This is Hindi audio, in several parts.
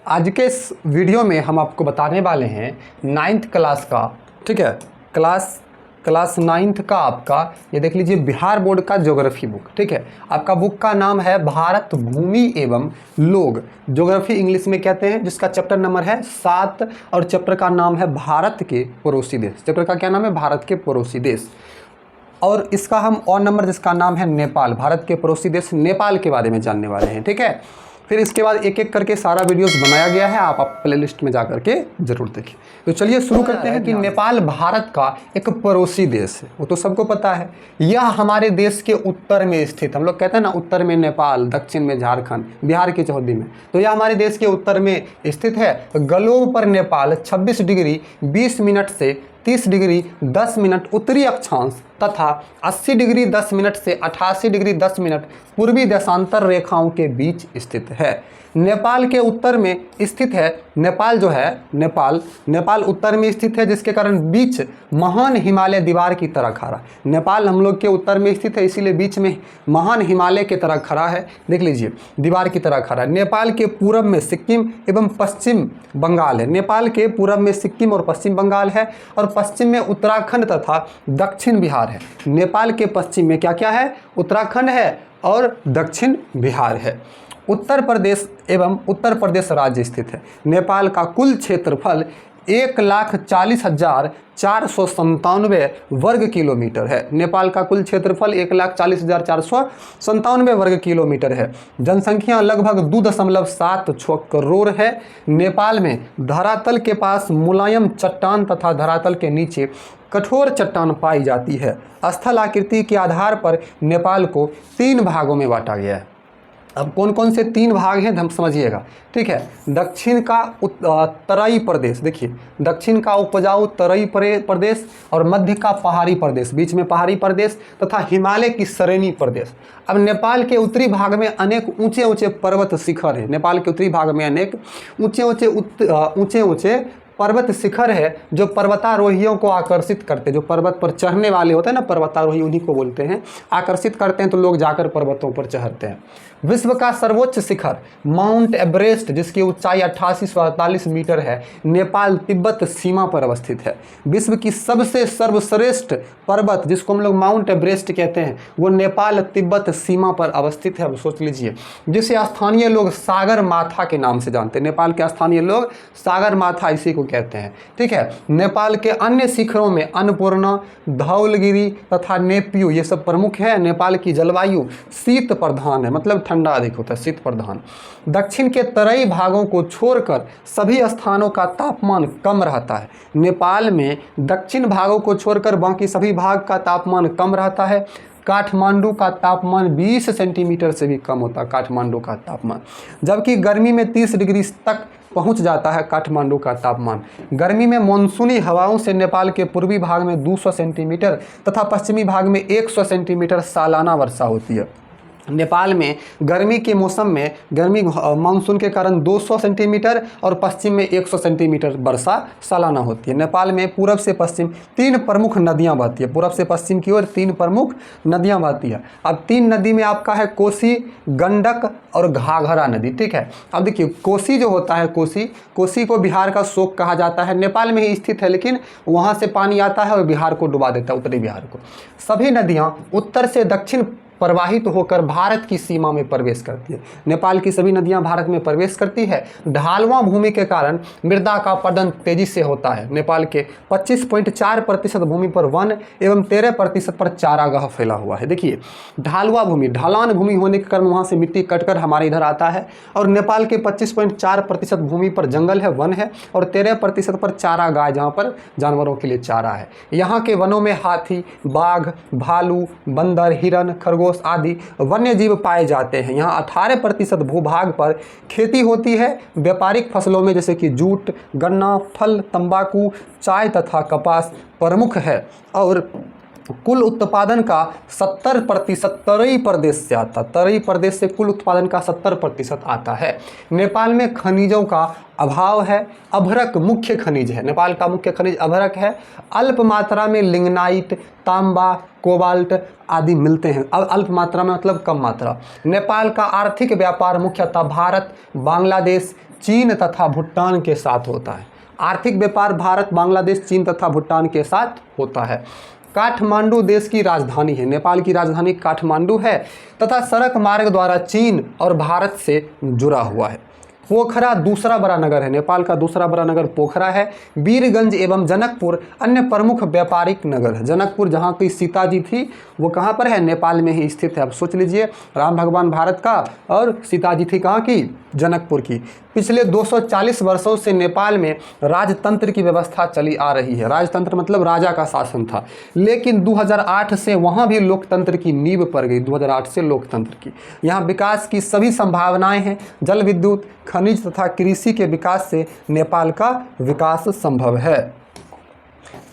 आज के इस वीडियो में हम आपको बताने वाले हैं 9th क्लास का, ठीक है, क्लास 9th का आपका ये देख लीजिए बिहार बोर्ड का ज्योग्राफी बुक, ठीक है। आपका बुक का नाम है भारत भूमि एवं लोग, ज्योग्राफी इंग्लिश में कहते हैं, जिसका चैप्टर नंबर है 7 और चैप्टर का नाम है भारत के पड़ोसी देश। चैप्टर का क्या नाम है? भारत के पड़ोसी देश। और इसका हम और नंबर जिसका नाम है नेपाल, भारत के पड़ोसी देश नेपाल के बारे में जानने वाले हैं, ठीक है। फिर इसके बाद एक एक करके सारा वीडियोस बनाया गया है, आप प्लेलिस्ट में जा करके जरूर देखिए। तो चलिए शुरू करते हैं कि नेपाल भारत का एक पड़ोसी देश है, वो तो सबको पता है। यह हमारे देश के उत्तर में स्थित, हम लोग कहते हैं ना उत्तर में नेपाल, दक्षिण में झारखंड, बिहार की चौहद्दी में, तो यह हमारे देश के उत्तर में स्थित है। ग्लोब पर नेपाल 26 डिग्री 20 मिनट से 30 डिग्री 10 मिनट उत्तरी अक्षांश तथा 80 डिग्री 10 मिनट से 88 डिग्री 10 मिनट पूर्वी देशांतर रेखाओं के बीच स्थित है। नेपाल के उत्तर में स्थित है। नेपाल जो है नेपाल उत्तर में स्थित है, जिसके कारण बीच महान हिमालय दीवार की तरह खड़ा। नेपाल हम लोग के उत्तर में स्थित है, इसीलिए बीच में महान हिमालय की तरह खड़ा है। देख लीजिए दीवार की तरह खड़ा है। नेपाल के पूरब में सिक्किम एवं पश्चिम बंगाल है। नेपाल के पूरब में सिक्किम और पश्चिम बंगाल है, और पश्चिम में उत्तराखंड तथा दक्षिण बिहार है। नेपाल के पश्चिम में क्या क्या है? उत्तराखंड है और दक्षिण बिहार है। उत्तर प्रदेश एवं उत्तर प्रदेश राज्य स्थित है। नेपाल का कुल क्षेत्रफल 1,40,497 वर्ग किलोमीटर है। नेपाल का कुल क्षेत्रफल 1,40,497 वर्ग किलोमीटर है। जनसंख्या लगभग 2.76 करोड़ है। नेपाल में धरातल के पास मुलायम चट्टान तथा धरातल के नीचे कठोर चट्टान पाई जाती है। स्थल आकृति के आधार पर नेपाल को 3 भागों में बांटा गया है। अब कौन कौन से 3 भाग हैं हम समझिएगा, ठीक है। दक्षिण का तराई प्रदेश, देखिए दक्षिण का उपजाऊ तराई प्रदेश, और मध्य का पहाड़ी प्रदेश, बीच में पहाड़ी प्रदेश, तथा हिमालय की श्रेणी प्रदेश। अब नेपाल के उत्तरी भाग में अनेक ऊंचे ऊंचे पर्वत शिखर हैं। नेपाल के उत्तरी भाग में अनेक ऊंचे ऊंचे पर्वत शिखर है, जो पर्वतारोहियों को आकर्षित करते हैं। जो पर्वत पर चढ़ने वाले होते हैं ना, पर्वतारोही उन्हीं को बोलते हैं, आकर्षित करते हैं, तो लोग जाकर पर्वतों पर चढ़ते हैं। विश्व का सर्वोच्च शिखर माउंट एवरेस्ट, जिसकी ऊंचाई 8848 मीटर है, नेपाल तिब्बत सीमा पर अवस्थित है। विश्व की सबसे सर्वश्रेष्ठ पर्वत, जिसको हम लोग माउंट एवरेस्ट कहते हैं, वो नेपाल तिब्बत सीमा पर अवस्थित है। अब सोच लीजिए, जिसे स्थानीय लोग सागर माथा के नाम से जानते हैं। नेपाल के स्थानीय लोग सागर माथा इसी को कहते हैं, ठीक है। नेपाल के अन्य शिखरों में अन्नपूर्णा, धौलगिरी तथा नेपियू, ये सब प्रमुख है। नेपाल की जलवायु शीत प्रधान है, मतलब ठंडा अधिक होता है, शीत प्रधान। दक्षिण के तराई भागों को छोड़कर सभी स्थानों का तापमान कम रहता है। नेपाल में दक्षिण भागों को छोड़कर बाकी सभी भाग का तापमान कम रहता है। काठमांडू का तापमान 20 सेंटीमीटर से भी कम होता है, काठमांडू का तापमान, जबकि गर्मी में 30 डिग्री तक पहुंच जाता है काठमांडू का तापमान। गर्मी में मानसूनी हवाओं से नेपाल के पूर्वी भाग में 200 सेंटीमीटर तथा पश्चिमी भाग में 100 सेंटीमीटर सालाना वर्षा होती है। नेपाल में गर्मी के मौसम में गर्मी मानसून के कारण 200 सेंटीमीटर और पश्चिम में 100 सेंटीमीटर वर्षा सालाना होती है। नेपाल में पूरब से पश्चिम 3 प्रमुख नदियां बहती है। पूरब से पश्चिम की ओर 3 प्रमुख नदियां बहती है। अब 3 नदी में आपका है कोसी, गंडक और घाघरा नदी, ठीक है। अब देखिए कोसी जो होता है, कोसी को बिहार का शोक कहा जाता है। नेपाल में ही स्थित है, लेकिन वहाँ से पानी आता है और बिहार को डुबा देता है, उत्तरी बिहार को। सभी नदियाँ उत्तर से दक्षिण प्रवाहित होकर भारत की सीमा में प्रवेश करती है। नेपाल की सभी नदियां भारत में प्रवेश करती है। ढालवा भूमि के कारण मृदा का अपरदन तेजी से होता है। नेपाल के 25.4% भूमि पर वन एवं 13% पर चारागाह फैला हुआ है। देखिए ढालवा भूमि, ढलान भूमि होने के कारण वहाँ से मिट्टी कटकर हमारे इधर आता है, और नेपाल के 25.4% भूमि पर जंगल है, वन है, और 13% पर चारागाह, जहाँ पर जानवरों के लिए चारा है। यहाँ के वनों में हाथी, बाघ, भालू, बंदर, हिरन, खरगोश आदि वन्य जीव पाए जाते हैं। यहाँ 18% भूभाग पर खेती होती है। व्यापारिक फसलों में जैसे कि जूट, गन्ना, फल, तंबाकू, चाय तथा कपास प्रमुख है। और कुल उत्पादन का 70% तराई प्रदेश से आता, तराई प्रदेश से कुल उत्पादन का 70% आता है। नेपाल में खनिजों का अभाव है, अभ्रक मुख्य खनिज है, नेपाल का मुख्य खनिज अभ्रक है। अल्प मात्रा में लिग्नाइट, तांबा, कोबाल्ट आदि मिलते हैं। अब अल्प मात्रा में मतलब कम मात्रा। नेपाल का आर्थिक व्यापार मुख्यतः भारत, बांग्लादेश, चीन तथा भूटान के साथ होता है। आर्थिक व्यापार भारत, बांग्लादेश, चीन तथा भूटान के साथ होता है। काठमांडू देश की राजधानी है, नेपाल की राजधानी काठमांडू है तथा सड़क मार्ग द्वारा चीन और भारत से जुड़ा हुआ है। पोखरा दूसरा बड़ा नगर है, नेपाल का दूसरा बड़ा नगर पोखरा है। वीरगंज एवं जनकपुर अन्य प्रमुख व्यापारिक नगर है। जनकपुर जहाँ की सीता जी थी वो कहाँ पर है, नेपाल में ही स्थित है। अब सोच लीजिए, राम भगवान भारत का और सीता जी थी कहाँ की, जनकपुर की। पिछले 240 वर्षों से नेपाल में राजतंत्र की व्यवस्था चली आ रही है। राजतंत्र मतलब राजा का शासन था, लेकिन 2008 से वहाँ भी लोकतंत्र की नींव पड़ गई। 2008 से लोकतंत्र की, यहाँ विकास की सभी संभावनाएं हैं। जल विद्युत, खनिज तथा कृषि के विकास से नेपाल का विकास संभव है।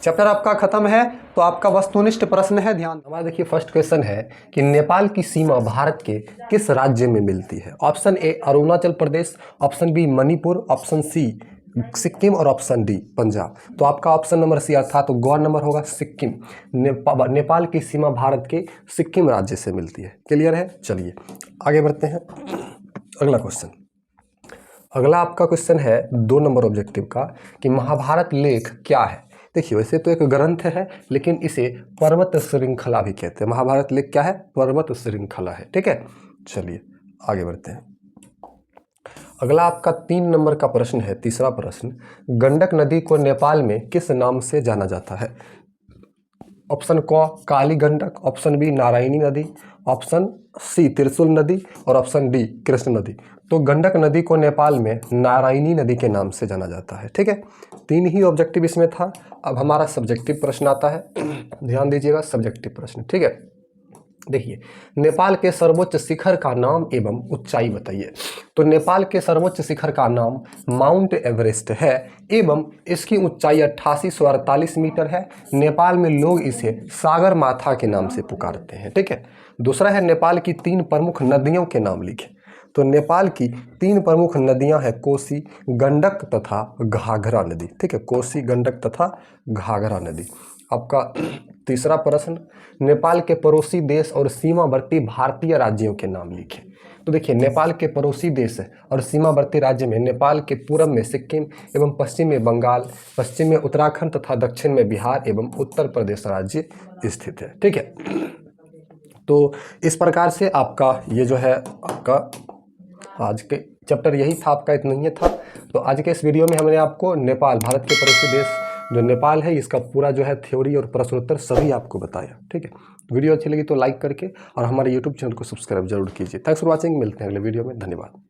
चैप्टर आपका खत्म है। तो आपका वस्तुनिष्ठ प्रश्न है, ध्यान। हमारा देखिए फर्स्ट क्वेश्चन है कि नेपाल की सीमा भारत के किस राज्य में मिलती है। Option A Arunachal Pradesh, option B Manipur, option C Sikkim और ऑप्शन डी पंजाब। तो आपका ऑप्शन नंबर सी अर्थात तो गौर नंबर होगा सिक्किम। नेपाल की सीमा भारत के सिक्किम राज्य से मिलती है। क्लियर है, चलिए आगे बढ़ते हैं। अगला क्वेश्चन, अगला आपका क्वेश्चन है 2 नंबर ऑब्जेक्टिव का कि महाभारत लेख क्या है। देखिए वैसे तो एक ग्रंथ है, लेकिन इसे पर्वत श्रृंखला भी कहते हैं। महाभारत लेख क्या है, पर्वत श्रृंखला है। ठीक है, चलिए आगे बढ़ते हैं। अगला आपका 3 नंबर का प्रश्न है, तीसरा प्रश्न, गंडक नदी को नेपाल में किस नाम से जाना जाता है। ऑप्शन क काली गंडक, ऑप्शन बी नारायणी नदी, ऑप्शन सी त्रिशूल नदी और ऑप्शन डी कृष्ण नदी। तो गंडक नदी को नेपाल में नारायणी नदी के नाम से जाना जाता है। ठीक है, 3 ही ऑब्जेक्टिव इसमें था। अब हमारा सब्जेक्टिव प्रश्न आता है, ध्यान दीजिएगा, सब्जेक्टिव प्रश्न। ठीक है, देखिए नेपाल के सर्वोच्च शिखर का नाम एवं ऊंचाई बताइए। तो नेपाल के सर्वोच्च शिखर का नाम माउंट एवरेस्ट है एवं इसकी ऊंचाई 8848 मीटर है। नेपाल में लोग इसे सागर माथा के नाम से पुकारते हैं। ठीक है, दूसरा है नेपाल की 3 प्रमुख नदियों के नाम लिखें। तो नेपाल की 3 प्रमुख नदियां हैं कोसी, गंडक तथा घाघरा नदी। ठीक है, कोसी, गंडक तथा घाघरा नदी। आपका तीसरा प्रश्न, नेपाल के पड़ोसी देश और सीमावर्ती भारतीय राज्यों के नाम लिखें। तो देखिए नेपाल के पड़ोसी देश और सीमावर्ती राज्य में नेपाल के पूर्व में सिक्किम एवं पश्चिम में बंगाल, पश्चिम में उत्तराखंड तथा दक्षिण में बिहार एवं उत्तर प्रदेश राज्य स्थित है। ठीक है, तो इस प्रकार से आपका ये जो है आपका आज के चैप्टर यही था, आपका इतना ही था। तो आज के इस वीडियो में हमने आपको नेपाल, भारत के पड़ोसी देश जो नेपाल है, इसका पूरा जो है थ्योरी और प्रश्न उत्तर सभी आपको बताया। ठीक है, वीडियो अच्छी लगी तो लाइक करके और हमारे यूट्यूब चैनल को सब्सक्राइब जरूर कीजिए। थैंक्स फॉर वॉचिंग, मिलते हैं अगले वीडियो में, धन्यवाद।